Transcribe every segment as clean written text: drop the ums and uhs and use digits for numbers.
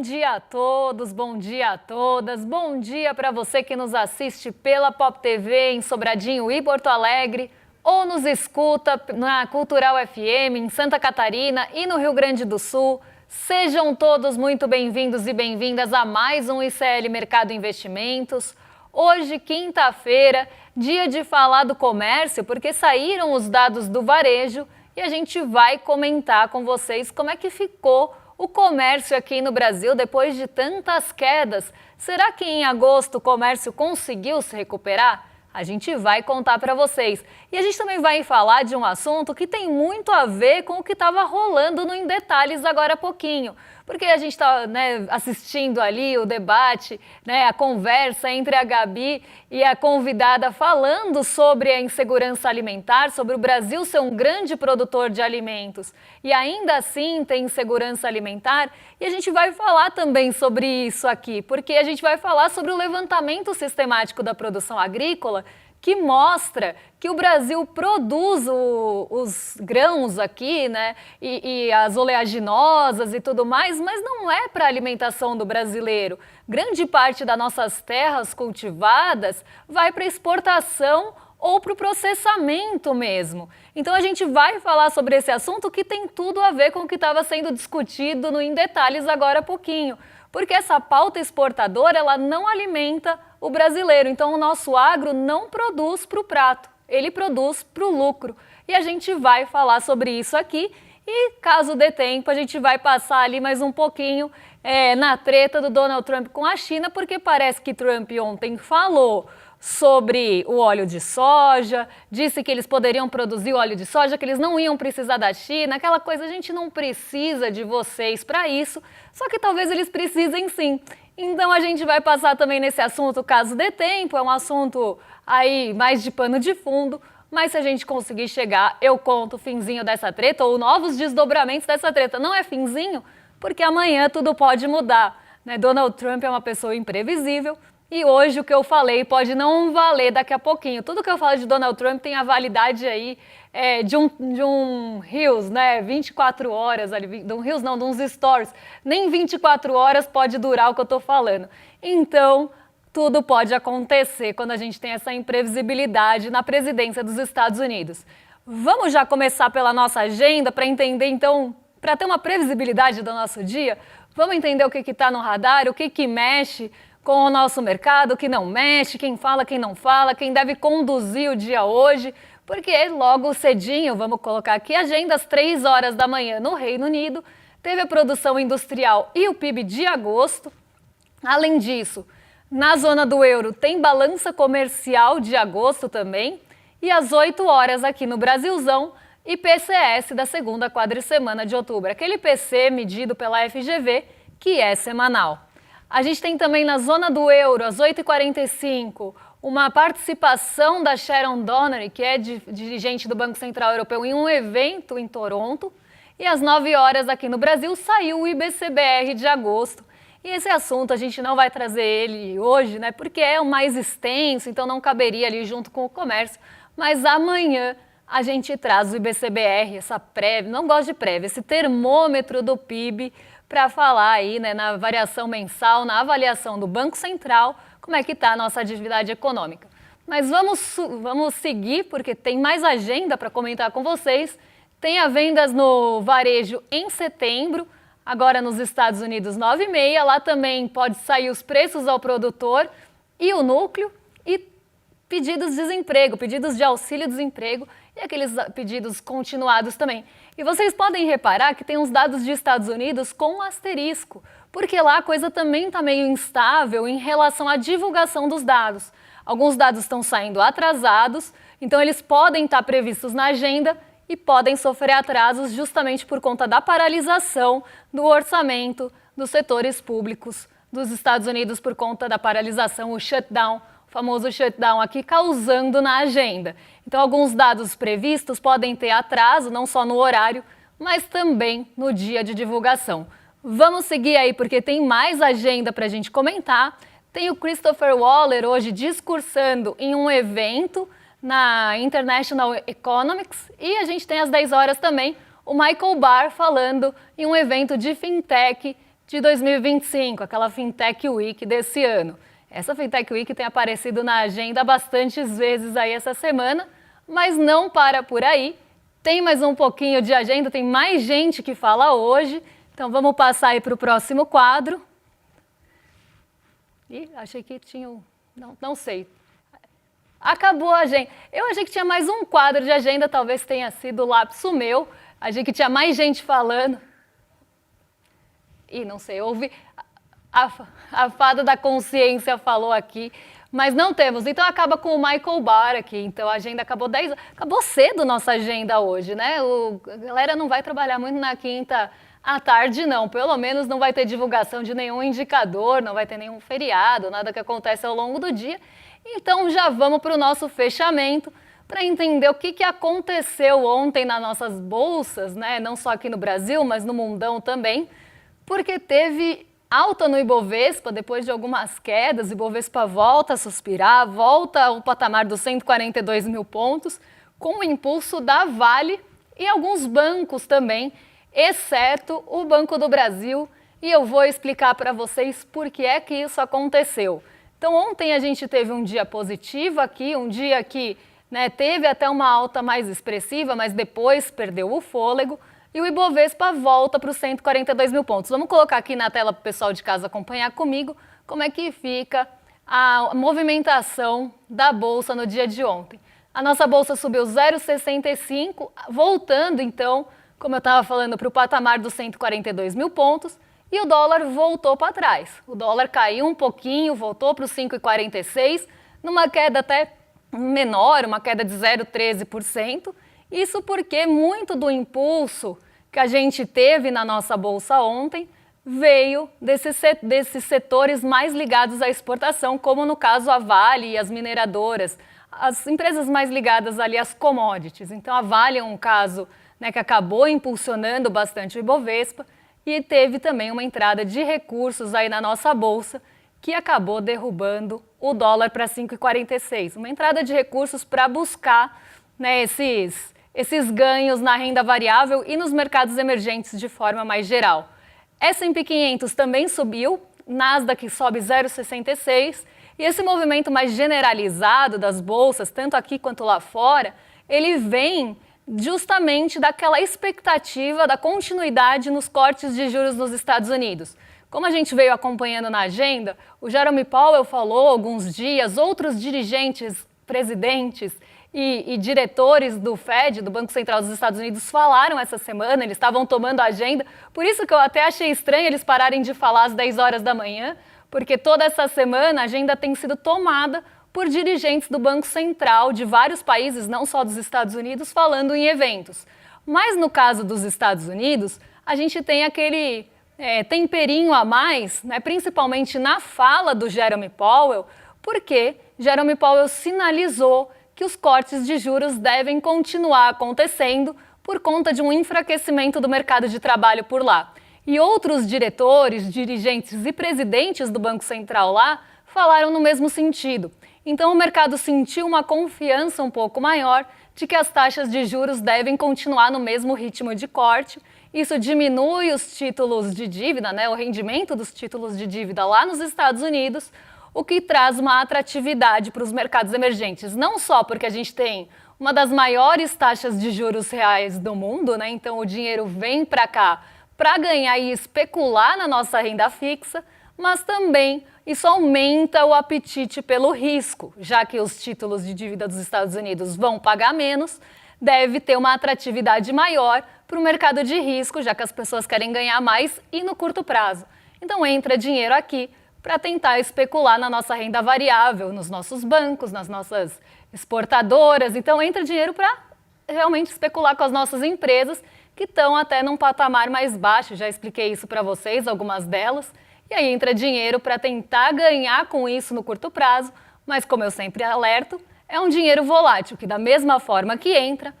dia a todos, bom dia a todas, bom dia para você que nos assiste pela Pop TV em Sobradinho e Porto Alegre, ou nos escuta na Cultural FM em Santa Catarina e no Rio Grande do Sul. Sejam todos muito bem-vindos e bem-vindas a mais um ICL Mercado Investimentos. Hoje, quinta-feira, dia de falar do comércio, porque saíram os dados do varejo e a gente vai comentar com vocês como é que ficou o comércio aqui no Brasil depois de tantas quedas. Será que em agosto o comércio conseguiu se recuperar? A gente vai contar para vocês. E a gente também vai falar de um assunto que tem muito a ver com o que estava rolando no Em Detalhes agora há pouquinho. Porque a gente está assistindo ali o debate, a conversa entre a Gabi e a convidada falando sobre a insegurança alimentar, sobre o Brasil ser um grande produtor de alimentos e ainda assim tem insegurança alimentar. E a gente vai falar também sobre isso aqui, porque a gente vai falar sobre o levantamento sistemático da produção agrícola, que mostra que o Brasil produz os grãos aqui, e as oleaginosas e tudo mais, mas não é para a alimentação do brasileiro. Grande parte das nossas terras cultivadas vai para exportação ou para o processamento mesmo. Então a gente vai falar sobre esse assunto que tem tudo a ver com o que estava sendo discutido no Em Detalhes agora há pouquinho. Porque essa pauta exportadora, ela não alimenta o brasileiro. Então o nosso agro não produz para o prato, ele produz para o lucro. E a gente vai falar sobre isso aqui e, caso dê tempo, a gente vai passar ali mais um pouquinho na treta do Donald Trump com a China, porque parece que Trump ontem falou sobre o óleo de soja, disse que eles poderiam produzir o óleo de soja, que eles não iam precisar da China, aquela coisa, a gente não precisa de vocês para isso, só que talvez eles precisem sim. Então a gente vai passar também nesse assunto, caso dê tempo, é um assunto aí mais de pano de fundo, mas se a gente conseguir chegar, eu conto o finzinho dessa treta ou novos desdobramentos dessa treta. Não é finzinho, porque amanhã tudo pode mudar, Donald Trump é uma pessoa imprevisível, e hoje o que eu falei pode não valer daqui a pouquinho. Tudo que eu falo de Donald Trump tem a validade aí de um Reels, 24 horas, ali, de um Reels não, de uns stories. Nem 24 horas pode durar o que eu tô falando. Então, tudo pode acontecer quando a gente tem essa imprevisibilidade na presidência dos Estados Unidos. Vamos já começar pela nossa agenda para entender, então, para ter uma previsibilidade do nosso dia? Vamos entender o que está no radar, o que mexe com o nosso mercado, que não mexe, quem fala, quem não fala, quem deve conduzir o dia hoje, porque logo cedinho, vamos colocar aqui, agenda às 3 horas da manhã no Reino Unido, teve a produção industrial e o PIB de agosto. Além disso, na zona do euro tem balança comercial de agosto também, e às 8 horas aqui no Brasilzão, IPCS da segunda quadricemana de outubro, aquele IPC medido pela FGV, que é semanal. A gente tem também na zona do euro, às 8h45, uma participação da Sharon Donnery, que é dirigente do Banco Central Europeu, em um evento em Toronto. E às 9 horas aqui no Brasil saiu o IBCBR de agosto. E esse assunto a gente não vai trazer ele hoje, porque é o mais extenso, então não caberia ali junto com o comércio. Mas amanhã a gente traz o IBCBR, essa prévia, não gosto de prévia, esse termômetro do PIB, para falar aí, na variação mensal, na avaliação do Banco Central, como é que está a nossa atividade econômica. Mas vamos seguir, porque tem mais agenda para comentar com vocês. Tem a vendas no varejo em setembro, agora nos Estados Unidos 9,5, lá também pode sair os preços ao produtor e o núcleo, e pedidos de desemprego, pedidos de auxílio-desemprego e aqueles pedidos continuados também. E vocês podem reparar que tem uns dados de Estados Unidos com um asterisco, porque lá a coisa também está meio instável em relação à divulgação dos dados. Alguns dados estão saindo atrasados, então eles podem estar previstos na agenda e podem sofrer atrasos justamente por conta da paralisação do orçamento dos setores públicos dos Estados Unidos por conta da paralisação, o shutdown, o famoso shutdown aqui, causando na agenda. Então, alguns dados previstos podem ter atraso, não só no horário, mas também no dia de divulgação. Vamos seguir aí, porque tem mais agenda para a gente comentar. Tem o Christopher Waller hoje discursando em um evento na International Economics, e a gente tem às 10 horas também o Michael Barr falando em um evento de fintech de 2025, aquela Fintech Week desse ano. Essa Fintech Week tem aparecido na agenda bastantes vezes aí essa semana, mas não para por aí. Tem mais um pouquinho de agenda, tem mais gente que fala hoje. Então vamos passar aí para o próximo quadro. Ih, achei que tinha um... Não sei. Acabou a agenda. Eu achei que tinha mais um quadro de agenda, talvez tenha sido o lapso meu. Achei que tinha mais gente falando. Ih, não sei, ouvi... A fada da consciência falou aqui, mas não temos. Então acaba com o Michael Barr aqui. Então a agenda acabou acabou cedo nossa agenda hoje, né? A galera não vai trabalhar muito na quinta à tarde, não. Pelo menos não vai ter divulgação de nenhum indicador, não vai ter nenhum feriado, nada que acontece ao longo do dia. Então já vamos para o nosso fechamento para entender o que aconteceu ontem nas nossas bolsas, né? Não só aqui no Brasil, mas no mundão também, porque teve alta no Ibovespa, depois de algumas quedas, o Ibovespa volta a suspirar, volta ao patamar dos 142 mil pontos, com o impulso da Vale e alguns bancos também, exceto o Banco do Brasil, e eu vou explicar para vocês por que é que isso aconteceu. Então ontem a gente teve um dia positivo aqui, um dia que teve até uma alta mais expressiva, mas depois perdeu o fôlego, e o Ibovespa volta para os 142 mil pontos. Vamos colocar aqui na tela para o pessoal de casa acompanhar comigo como é que fica a movimentação da Bolsa no dia de ontem. A nossa Bolsa subiu 0,65, voltando então, como eu estava falando, para o patamar dos 142 mil pontos, e o dólar voltou para trás. O dólar caiu um pouquinho, voltou para os 5,46, numa queda até menor, uma queda de 0,13%, isso porque muito do impulso que a gente teve na nossa bolsa ontem veio desses setores mais ligados à exportação, como no caso a Vale e as mineradoras, as empresas mais ligadas ali às commodities. Então a Vale é um caso que acabou impulsionando bastante o Ibovespa e teve também uma entrada de recursos aí na nossa bolsa que acabou derrubando o dólar para 5,46. Uma entrada de recursos para buscar esses ganhos na renda variável e nos mercados emergentes de forma mais geral. S&P 500 também subiu, Nasdaq sobe 0,66 e esse movimento mais generalizado das bolsas, tanto aqui quanto lá fora, ele vem justamente daquela expectativa da continuidade nos cortes de juros nos Estados Unidos. Como a gente veio acompanhando na agenda, o Jerome Powell falou há alguns dias, outros dirigentes, presidentes e diretores do Fed, do Banco Central dos Estados Unidos, falaram essa semana, eles estavam tomando a agenda, por isso que eu até achei estranho eles pararem de falar às 10 horas da manhã, porque toda essa semana a agenda tem sido tomada por dirigentes do Banco Central de vários países, não só dos Estados Unidos, falando em eventos. Mas no caso dos Estados Unidos, a gente tem aquele temperinho a mais, principalmente na fala do Jerome Powell, porque Jerome Powell sinalizou que os cortes de juros devem continuar acontecendo por conta de um enfraquecimento do mercado de trabalho por lá. E outros diretores, dirigentes e presidentes do Banco Central lá falaram no mesmo sentido. Então o mercado sentiu uma confiança um pouco maior de que as taxas de juros devem continuar no mesmo ritmo de corte. Isso diminui os títulos de dívida, o rendimento dos títulos de dívida lá nos Estados Unidos, o que traz uma atratividade para os mercados emergentes, não só porque a gente tem uma das maiores taxas de juros reais do mundo, então o dinheiro vem para cá para ganhar e especular na nossa renda fixa, mas também isso aumenta o apetite pelo risco, já que os títulos de dívida dos Estados Unidos vão pagar menos, deve ter uma atratividade maior para o mercado de risco, já que as pessoas querem ganhar mais e no curto prazo. Então entra dinheiro aqui para tentar especular na nossa renda variável, nos nossos bancos, nas nossas exportadoras. Então entra dinheiro para realmente especular com as nossas empresas que estão até num patamar mais baixo. Já expliquei isso para vocês, algumas delas. E aí entra dinheiro para tentar ganhar com isso no curto prazo, mas como eu sempre alerto, é um dinheiro volátil, que da mesma forma que entra,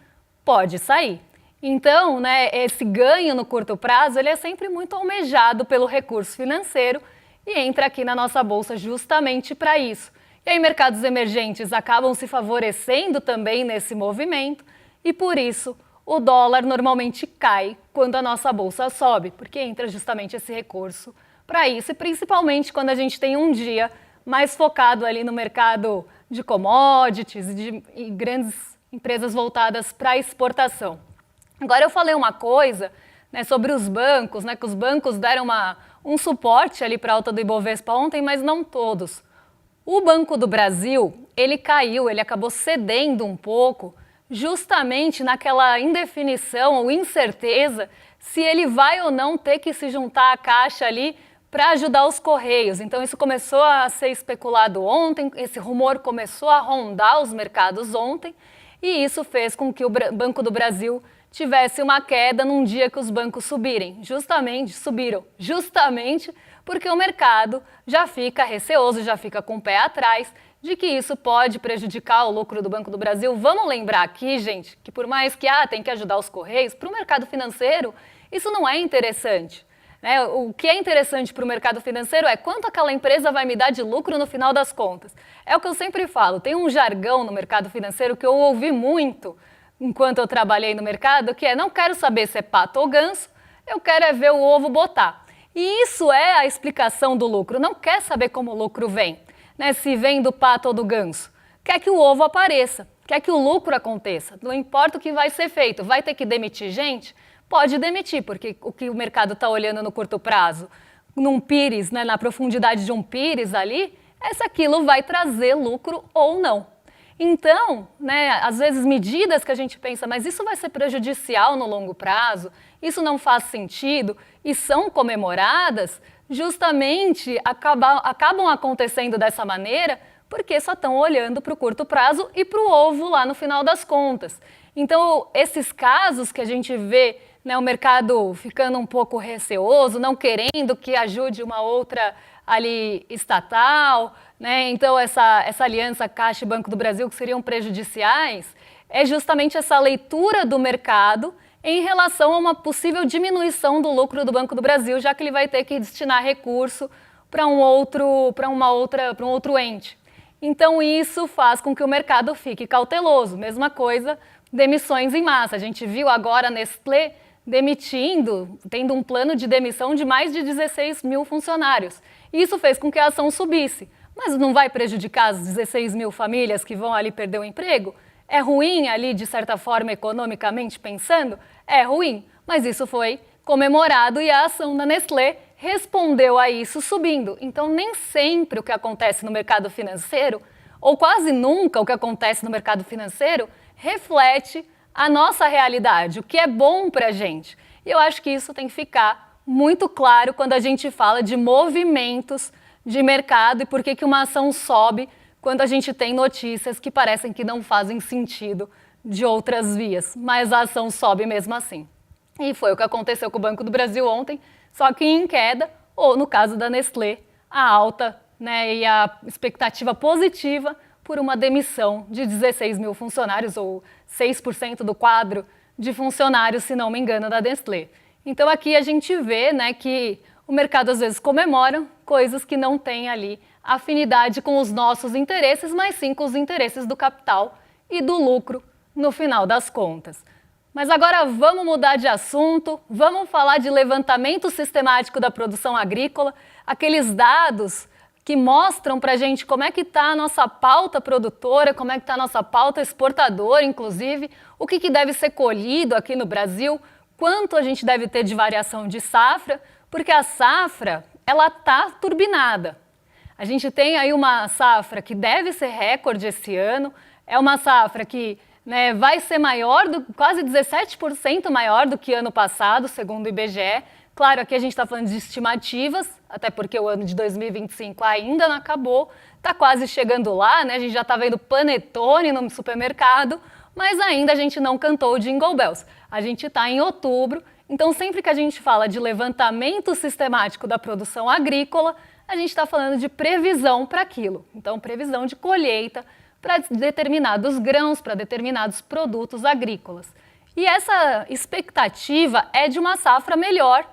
pode sair. Então, esse ganho no curto prazo, ele é sempre muito almejado pelo recurso financeiro e entra aqui na nossa bolsa justamente para isso. E aí mercados emergentes acabam se favorecendo também nesse movimento e por isso o dólar normalmente cai quando a nossa bolsa sobe, porque entra justamente esse recurso para isso, e principalmente quando a gente tem um dia mais focado ali no mercado de commodities e grandes empresas voltadas para a exportação. Agora eu falei uma coisa, né, sobre os bancos, né, que os bancos deram um suporte ali para a alta do Ibovespa ontem, mas não todos. O Banco do Brasil, ele caiu, ele acabou cedendo um pouco, justamente naquela indefinição ou incerteza se ele vai ou não ter que se juntar à Caixa ali para ajudar os Correios. Então isso começou a ser especulado ontem, esse rumor começou a rondar os mercados ontem, e isso fez com que o Banco do Brasil tivesse uma queda num dia que os bancos subiram, justamente porque o mercado já fica receoso, já fica com o pé atrás de que isso pode prejudicar o lucro do Banco do Brasil. Vamos lembrar aqui, gente, que por mais que tem que ajudar os Correios, para o mercado financeiro isso não é interessante. Né? O que é interessante para o mercado financeiro é quanto aquela empresa vai me dar de lucro no final das contas. É o que eu sempre falo, tem um jargão no mercado financeiro que eu ouvi muito enquanto eu trabalhei no mercado, que é: não quero saber se é pato ou ganso, eu quero é ver o ovo botar. E isso é a explicação do lucro, não quer saber como o lucro vem, né? Se vem do pato ou do ganso. Quer que o ovo apareça, quer que o lucro aconteça, não importa o que vai ser feito. Vai ter que demitir gente? Pode demitir, porque o que o mercado está olhando no curto prazo, num pires, né, na profundidade de um pires ali, é se aquilo vai trazer lucro ou não. Então, né, às vezes medidas que a gente pensa, mas isso vai ser prejudicial no longo prazo, isso não faz sentido, e são comemoradas, justamente acabam acontecendo dessa maneira, porque só estão olhando para o curto prazo e para o ovo lá no final das contas. Então, esses casos que a gente vê, né, o mercado ficando um pouco receoso, não querendo que ajude uma outra ali estatal, né? Então essa aliança Caixa e Banco do Brasil, que seriam prejudiciais, é justamente essa leitura do mercado em relação a uma possível diminuição do lucro do Banco do Brasil, já que ele vai ter que destinar recurso para um outro ente. Então isso faz com que o mercado fique cauteloso. Mesma coisa, demissões em massa. A gente viu agora a Nestlé tendo um plano de demissão de mais de 16 mil funcionários. Isso fez com que a ação subisse. Mas não vai prejudicar as 16 mil famílias que vão ali perder o emprego? É ruim ali, de certa forma, economicamente pensando? É ruim, mas isso foi comemorado e a ação da Nestlé respondeu a isso subindo. Então, nem sempre o que acontece no mercado financeiro, ou quase nunca o que acontece no mercado financeiro, reflete a nossa realidade, o que é bom para a gente. E eu acho que isso tem que ficar muito claro quando a gente fala de movimentos de mercado e por que uma ação sobe quando a gente tem notícias que parecem que não fazem sentido de outras vias, mas a ação sobe mesmo assim. E foi o que aconteceu com o Banco do Brasil ontem, só que em queda, ou no caso da Nestlé, a alta, né, e a expectativa positiva por uma demissão de 16 mil funcionários, ou 6% do quadro de funcionários, se não me engano, da Nestlé. Então aqui a gente vê, né, que o mercado às vezes comemora coisas que não têm ali afinidade com os nossos interesses, mas sim com os interesses do capital e do lucro no final das contas. Mas agora vamos mudar de assunto, vamos falar de levantamento sistemático da produção agrícola, aqueles dados que mostram para a gente como é que está a nossa pauta produtora, como é que está a nossa pauta exportadora, inclusive, o que deve ser colhido aqui no Brasil, quanto a gente deve ter de variação de safra, porque a safra, ela está turbinada. A gente tem aí uma safra que deve ser recorde esse ano, é uma safra que, né, vai ser quase 17% maior do que ano passado, segundo o IBGE. Claro, aqui a gente está falando de estimativas, até porque o ano de 2025 ainda não acabou, está quase chegando lá, né? A gente já está vendo panetone no supermercado, mas ainda a gente não cantou o Jingle Bells. A gente está em outubro, então sempre que a gente fala de levantamento sistemático da produção agrícola, a gente está falando de previsão para aquilo. Então, previsão de colheita para determinados grãos, para determinados produtos agrícolas. E essa expectativa é de uma safra melhor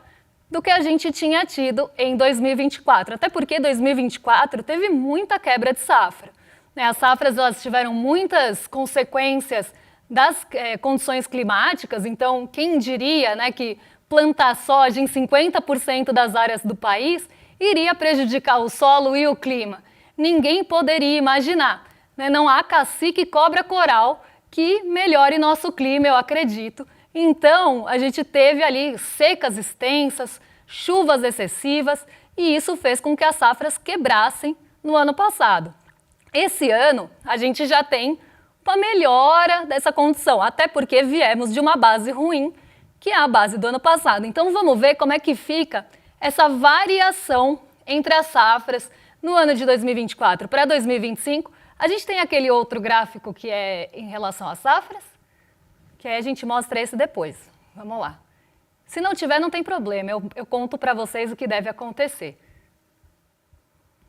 do que a gente tinha tido em 2024, até porque 2024 teve muita quebra de safra. As safras elas tiveram muitas consequências das condições climáticas. Então, quem diria, né, que plantar soja em 50% das áreas do país iria prejudicar o solo e o clima? Ninguém poderia imaginar, né? Não há cacique cobra coral que melhore nosso clima, eu acredito. Então, a gente teve ali secas extensas, chuvas excessivas, e isso fez com que as safras quebrassem no ano passado. Esse ano, a gente já tem uma melhora dessa condição, até porque viemos de uma base ruim, que é a base do ano passado. Então, vamos ver como é que fica essa variação entre as safras no ano de 2024 para 2025. A gente tem aquele outro gráfico que é em relação às safras, que aí a gente mostra esse depois. Vamos lá. Se não tiver, não tem problema, eu conto para vocês o que deve acontecer.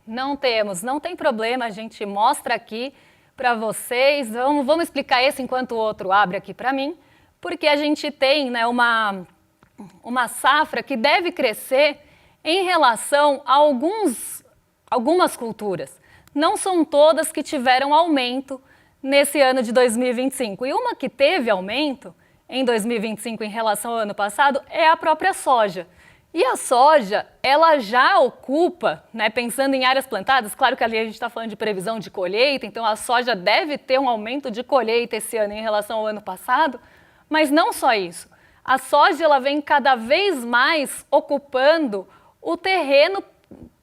Não tem problema, a gente mostra aqui para vocês. Vamos explicar esse enquanto o outro abre aqui para mim, porque a gente tem, né, uma safra que deve crescer em relação a algumas culturas. Não são todas que tiveram aumento nesse ano de 2025. E uma que teve aumento em 2025 em relação ao ano passado é a própria soja. E a soja, ela já ocupa, né, pensando em áreas plantadas, claro que ali a gente está falando de previsão de colheita, então a soja deve ter um aumento de colheita esse ano em relação ao ano passado, mas não só isso. A soja ela vem cada vez mais ocupando o terreno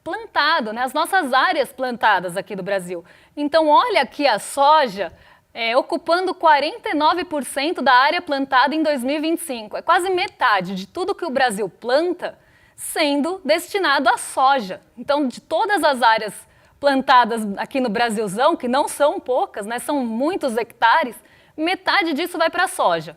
plantado, né, as nossas áreas plantadas aqui do Brasil. Então olha aqui a soja ocupando 49% da área plantada em 2025. É quase metade de tudo que o Brasil planta sendo destinado à soja. Então, de todas as áreas plantadas aqui no Brasilzão, que não são poucas, né, são muitos hectares, metade disso vai para a soja.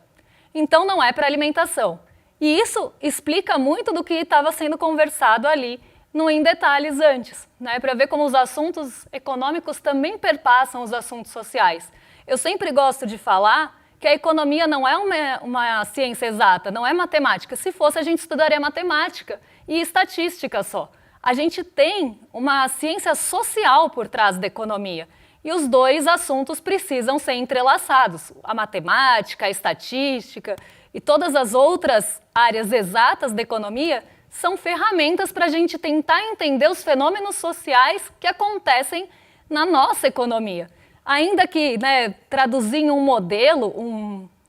Então, não é para alimentação. E isso explica muito do que estava sendo conversado ali no Em Detalhes antes, né, para ver como os assuntos econômicos também perpassam os assuntos sociais. Eu sempre gosto de falar que a economia não é uma ciência exata, não é matemática. Se fosse, a gente estudaria matemática e estatística só. A gente tem uma ciência social por trás da economia. E os dois assuntos precisam ser entrelaçados. A matemática, a estatística e todas as outras áreas exatas da economia são ferramentas para a gente tentar entender os fenômenos sociais que acontecem na nossa economia. Ainda que, né, traduzir em um modelo,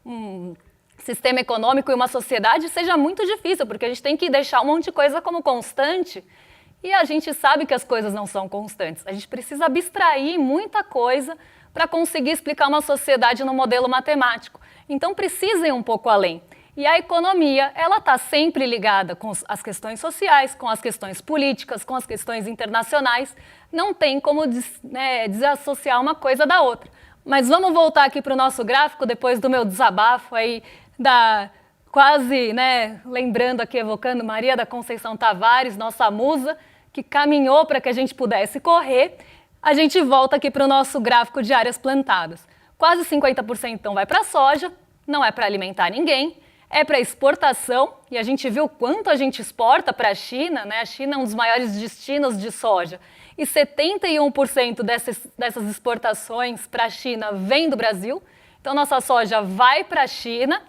um sistema econômico e uma sociedade seja muito difícil, porque a gente tem que deixar um monte de coisa como constante e a gente sabe que as coisas não são constantes. A gente precisa abstrair muita coisa para conseguir explicar uma sociedade no modelo matemático. Então precisa ir um pouco além. E a economia, ela está sempre ligada com as questões sociais, com as questões políticas, com as questões internacionais. Não tem como desassociar uma coisa da outra. Mas vamos voltar aqui para o nosso gráfico, depois do meu desabafo aí, quase, né, lembrando aqui, evocando Maria da Conceição Tavares, nossa musa, que caminhou para que a gente pudesse correr. A gente volta aqui para o nosso gráfico de áreas plantadas. Quase 50% então vai para a soja, não é para alimentar ninguém. É para exportação, e a gente viu quanto a gente exporta para a China, né? A China é um dos maiores destinos de soja, e 71% dessas exportações para a China vem do Brasil. Então, nossa soja vai para a China,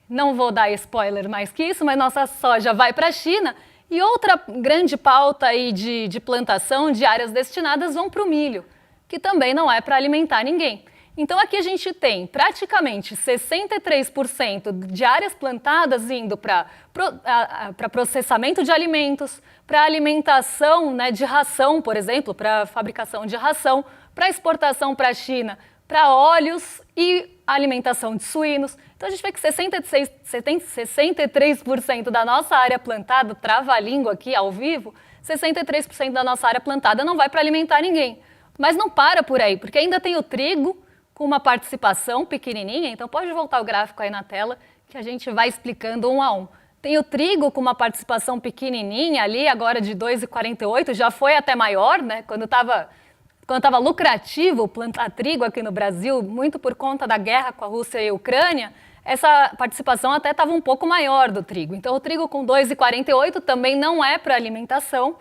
não vou dar spoiler mais que isso, mas nossa soja vai para a China, e outra grande pauta aí de plantação de áreas destinadas vão para o milho, que também não é para alimentar ninguém. Então aqui a gente tem praticamente 63% de áreas plantadas indo para processamento de alimentos, para alimentação, né, de ração, por exemplo, para fabricação de ração, para exportação para a China, para óleos e alimentação de suínos. Então a gente vê que 63% da nossa área plantada, trava a língua aqui ao vivo, 63% da nossa área plantada não vai para alimentar ninguém. Mas não para por aí, porque ainda tem o trigo, com uma participação pequenininha, então pode voltar o gráfico aí na tela, que a gente vai explicando um a um. Tem o trigo com uma participação pequenininha ali, agora de 2,48, já foi até maior, né? Quando estava lucrativo plantar trigo aqui no Brasil, muito por conta da guerra com a Rússia e a Ucrânia, essa participação até estava um pouco maior do trigo. Então o trigo com 2,48 também não é para alimentação.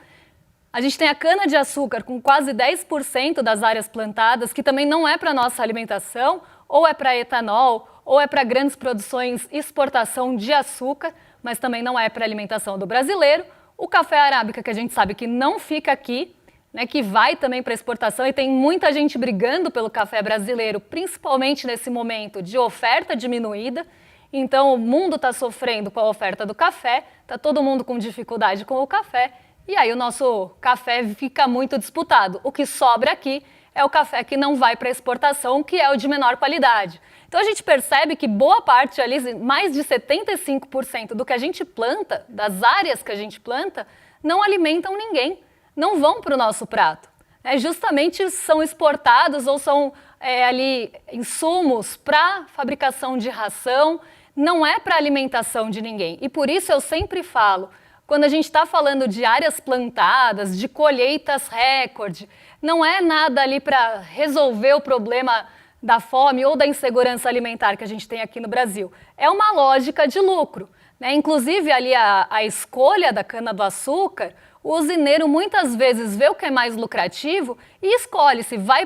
A gente tem a cana-de-açúcar com quase 10% das áreas plantadas, que também não é para nossa alimentação, ou é para etanol, ou é para grandes produções e exportação de açúcar, mas também não é para alimentação do brasileiro. O café arábica, que a gente sabe que não fica aqui, né, que vai também para exportação, e tem muita gente brigando pelo café brasileiro, principalmente nesse momento de oferta diminuída. Então o mundo está sofrendo com a oferta do café, está todo mundo com dificuldade com o café, e aí o nosso café fica muito disputado. O que sobra aqui é o café que não vai para exportação, que é o de menor qualidade. Então a gente percebe que boa parte ali, mais de 75% do que a gente planta, das áreas que a gente planta, não alimentam ninguém, não vão para o nosso prato. Justamente são exportados ou são ali insumos para fabricação de ração, não é para alimentação de ninguém. E por isso eu sempre falo, quando a gente está falando de áreas plantadas, de colheitas recorde, não é nada ali para resolver o problema da fome ou da insegurança alimentar que a gente tem aqui no Brasil. É uma lógica de lucro, né? Inclusive ali a escolha da cana-do-açúcar, o usineiro muitas vezes vê o que é mais lucrativo e escolhe se vai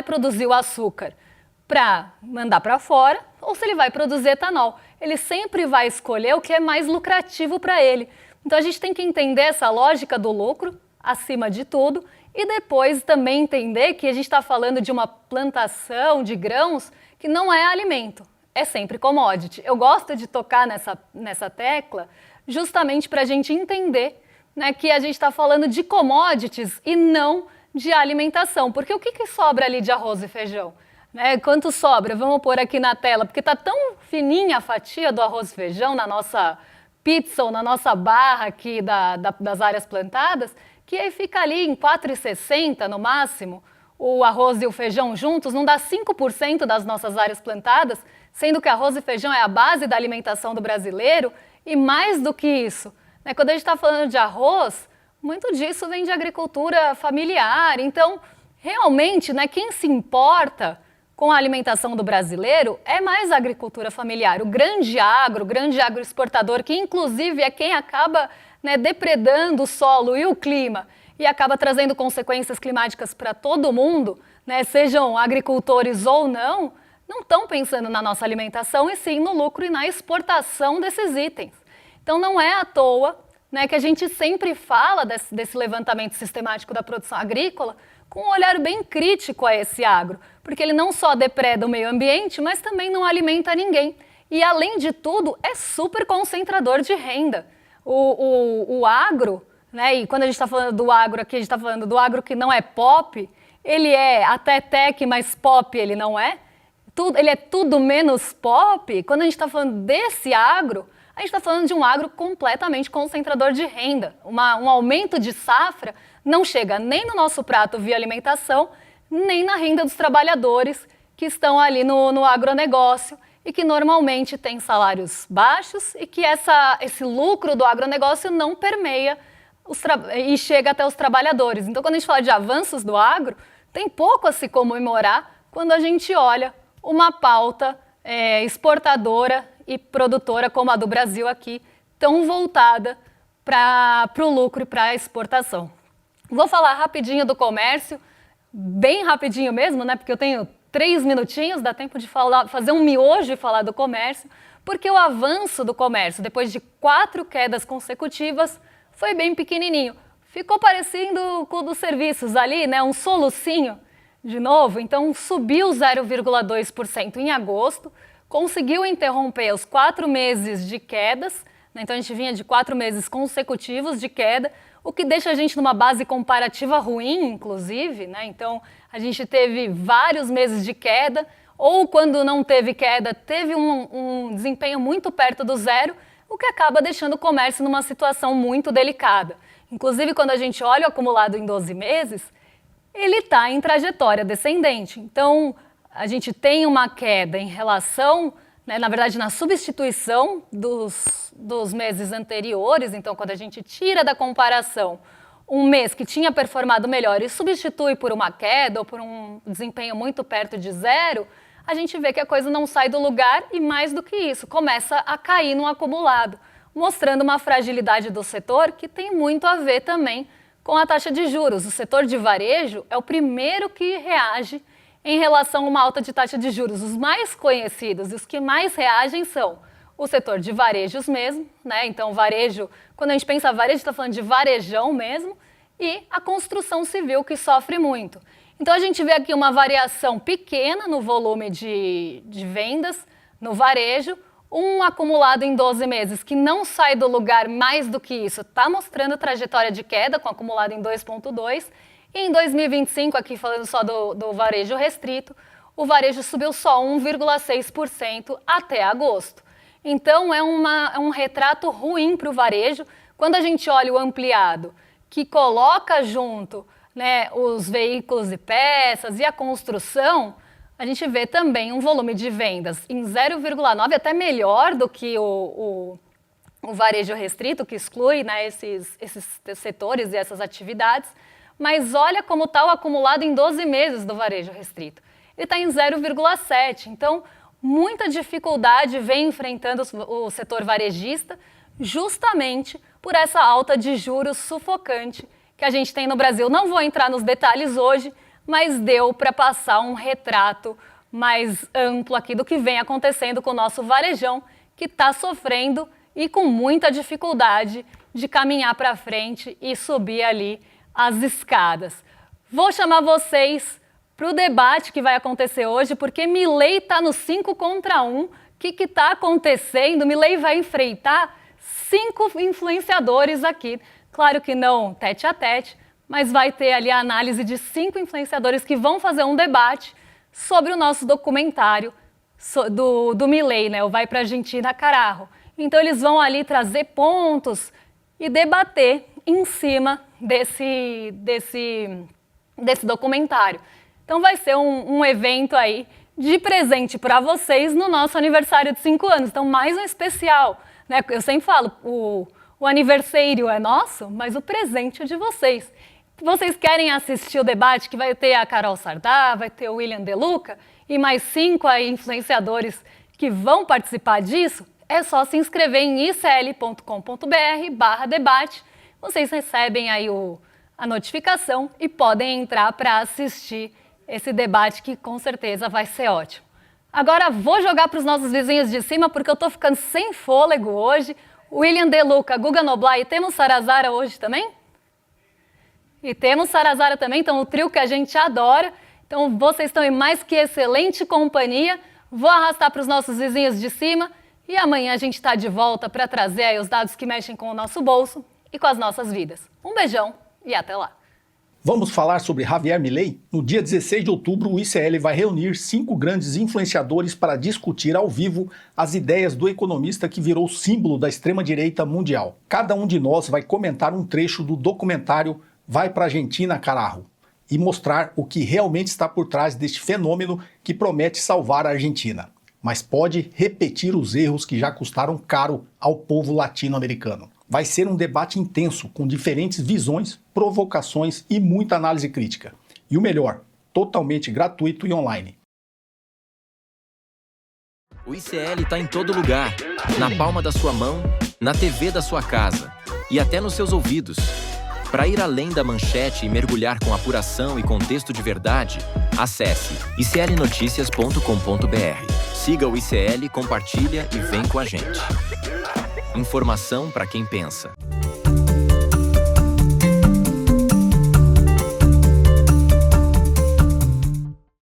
produzir o açúcar para mandar para fora ou se ele vai produzir etanol. Ele sempre vai escolher o que é mais lucrativo para ele. Então a gente tem que entender essa lógica do lucro acima de tudo e depois também entender que a gente está falando de uma plantação de grãos que não é alimento, é sempre commodity. Eu gosto de tocar nessa tecla justamente para a gente entender, né, que a gente está falando de commodities e não de alimentação. Porque o que sobra ali de arroz e feijão? Né? Quanto sobra? Vamos pôr aqui na tela, porque está tão fininha a fatia do arroz e feijão na nossa pizza ou na nossa barra aqui das áreas plantadas, que aí fica ali em R$ 4,60 no máximo, o arroz e o feijão juntos, não dá 5% das nossas áreas plantadas, sendo que arroz e feijão é a base da alimentação do brasileiro, e mais do que isso, né, quando a gente está falando de arroz, muito disso vem de agricultura familiar, então realmente, né, quem se importa com a alimentação do brasileiro é mais a agricultura familiar, o grande agro exportador, que inclusive é quem acaba, né, depredando o solo e o clima e acaba trazendo consequências climáticas para todo mundo, né, sejam agricultores ou não estão pensando na nossa alimentação e sim no lucro e na exportação desses itens. Então não é à toa, né, que a gente sempre fala desse levantamento sistemático da produção agrícola com um olhar bem crítico a esse agro, porque ele não só depreda o meio ambiente, mas também não alimenta ninguém. E, além de tudo, é super concentrador de renda. O agro, né, e quando a gente está falando do agro aqui, a gente está falando do agro que não é pop, ele é até tech, mas pop ele não é. Ele é tudo menos pop. Quando a gente está falando desse agro, a gente está falando de um agro completamente concentrador de renda. Um aumento de safra não chega nem no nosso prato via alimentação, nem na renda dos trabalhadores que estão ali no agronegócio e que normalmente têm salários baixos e que esse lucro do agronegócio não permeia e chega até os trabalhadores. Então, quando a gente fala de avanços do agro, tem pouco a se comemorar quando a gente olha uma pauta exportadora e produtora como a do Brasil aqui, tão voltada para o lucro e para a exportação. Vou falar rapidinho do comércio, bem rapidinho mesmo, né? Porque eu tenho 3 minutinhos, dá tempo de fazer um miojo e falar do comércio, porque o avanço do comércio, depois de 4 quedas consecutivas, foi bem pequenininho. Ficou parecendo com o dos serviços ali, né? Um solucinho de novo, então subiu 0,2% em agosto, conseguiu interromper os 4 meses de quedas, né? Então a gente vinha de 4 meses consecutivos de queda, o que deixa a gente numa base comparativa ruim, inclusive, né? Então a gente teve vários meses de queda, ou quando não teve queda, teve um desempenho muito perto do zero, o que acaba deixando o comércio numa situação muito delicada. Inclusive, quando a gente olha o acumulado em 12 meses, ele está em trajetória descendente. Então, a gente tem uma queda em relação, né, na verdade, na substituição dos meses anteriores. Então, quando a gente tira da comparação um mês que tinha performado melhor e substitui por uma queda ou por um desempenho muito perto de zero, a gente vê que a coisa não sai do lugar e, mais do que isso, começa a cair no acumulado, mostrando uma fragilidade do setor que tem muito a ver também com a taxa de juros. O setor de varejo é o primeiro que reage em relação a uma alta de taxa de juros. Os mais conhecidos e os que mais reagem são o setor de varejos mesmo, né? Então, varejo, quando a gente pensa varejo, está falando de varejão mesmo, e a construção civil, que sofre muito. Então, a gente vê aqui uma variação pequena no volume de vendas no varejo, um acumulado em 12 meses que não sai do lugar mais do que isso, está mostrando trajetória de queda, com acumulado em 2,2. E em 2025, aqui falando só do varejo restrito, o varejo subiu só 1,6% até agosto. Então, é um retrato ruim para o varejo. Quando a gente olha o ampliado, que coloca junto, né, os veículos e peças e a construção, a gente vê também um volume de vendas em 0,9, até melhor do que o varejo restrito, que exclui, né, esses setores e essas atividades. Mas olha como está o acumulado em 12 meses do varejo restrito. Ele está em 0,7. Então, muita dificuldade vem enfrentando o setor varejista, justamente por essa alta de juros sufocante que a gente tem no Brasil. Não vou entrar nos detalhes hoje, mas deu para passar um retrato mais amplo aqui do que vem acontecendo com o nosso varejão, que está sofrendo e com muita dificuldade de caminhar para frente e subir ali as escadas. Vou chamar vocês para o debate que vai acontecer hoje, porque Milei está no 5 contra 1. O que está acontecendo? Milei vai enfrentar 5 influenciadores aqui. Claro que não tete a tete, mas vai ter ali a análise de 5 influenciadores que vão fazer um debate sobre o nosso documentário do Milei, né? O Vai pra Argentina, Carajo. Então eles vão ali trazer pontos e debater em cima desse documentário. Então vai ser um evento aí de presente para vocês no nosso aniversário de 5 anos. Então mais um especial, né? Eu sempre falo, o aniversário é nosso, mas o presente é de vocês. Vocês querem assistir o debate que vai ter a Carol Sardá, vai ter o William De Luca e mais 5 aí influenciadores que vão participar disso? É só se inscrever em icl.com.br/debate. Vocês recebem aí a notificação e podem entrar para assistir esse debate que com certeza vai ser ótimo. Agora vou jogar para os nossos vizinhos de cima porque eu estou ficando sem fôlego hoje. William De Luca, Guga Noblar, e temos Sarazara hoje também? E temos Sarazara também, então o trio que a gente adora. Então vocês estão em mais que excelente companhia. Vou arrastar para os nossos vizinhos de cima e amanhã a gente está de volta para trazer aí os dados que mexem com o nosso bolso e com as nossas vidas. Um beijão e até lá. Vamos falar sobre Javier Milei? No dia 16 de outubro, o ICL vai reunir 5 grandes influenciadores para discutir ao vivo as ideias do economista que virou símbolo da extrema-direita mundial. Cada um de nós vai comentar um trecho do documentário Vai pra Argentina, Carajo, e mostrar o que realmente está por trás deste fenômeno que promete salvar a Argentina, mas pode repetir os erros que já custaram caro ao povo latino-americano. Vai ser um debate intenso, com diferentes visões, provocações e muita análise crítica. E o melhor, totalmente gratuito e online. O ICL está em todo lugar, na palma da sua mão, na TV da sua casa e até nos seus ouvidos. Para ir além da manchete e mergulhar com apuração e contexto de verdade, acesse iclnoticias.com.br. Siga o ICL, compartilha e vem com a gente. Informação para quem pensa.